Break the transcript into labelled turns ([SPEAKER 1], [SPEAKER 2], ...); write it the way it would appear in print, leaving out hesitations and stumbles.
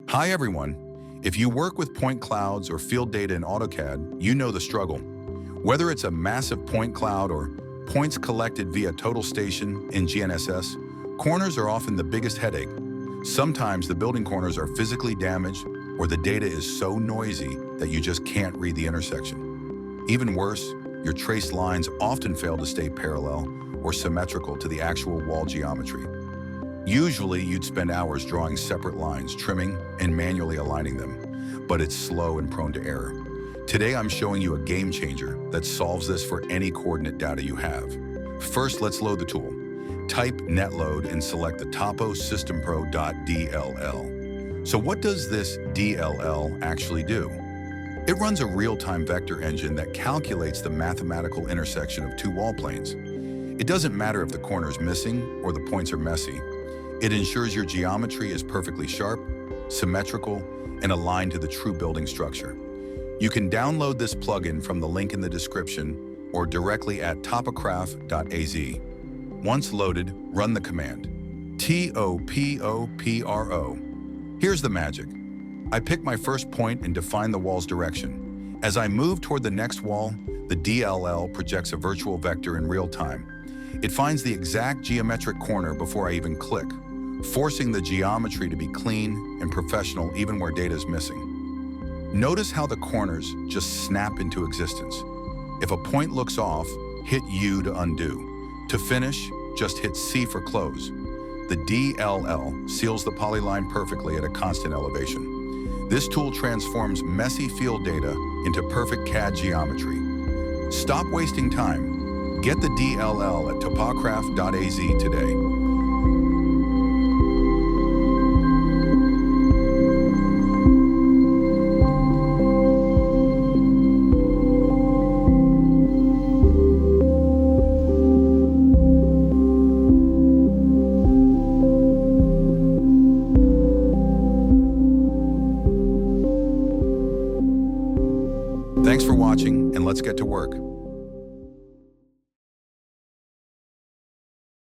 [SPEAKER 1] Hi everyone. If you work with point clouds or field data in AutoCAD, you know the struggle. Whether it's a massive point cloud or points collected via total station in GNSS, corners are often the biggest headache. Sometimes the building corners are physically damaged or the data is so noisy that you just can't read the intersection. Even worse, your traced lines often fail to stay parallel or symmetrical to the actual wall geometry. Usually, you'd spend hours drawing separate lines, trimming, and manually aligning them, but it's slow and prone to error. Today, I'm showing you a game changer that solves this for any coordinate data you have. First, let's load the tool. Type NETLOAD and select the Topo System Pro .dll. So what does this DLL actually do? It runs a real-time vector engine that calculates the mathematical intersection of two wall planes. It doesn't matter if the corner is missing or the points are messy. It ensures your geometry is perfectly sharp, symmetrical, and aligned to the true building structure. You can download this plugin from the link in the description or directly at topocraft.az. Once loaded, run the command TOPOPRO. Here's the magic. I pick my first point and define the wall's direction. As I move toward the next wall, the DLL projects a virtual vector in real time. It finds the exact geometric corner before I even click, forcing the geometry to be clean and professional even where data is missing. Notice how the corners just snap into existence. If a point looks off, hit U to undo. To finish, just hit C for close. The DLL seals the polyline perfectly at a constant elevation. This tool transforms messy field data into perfect CAD geometry. Stop wasting time. Get the DLL at topocraft.az today. Thanks for watching, and let's get to work.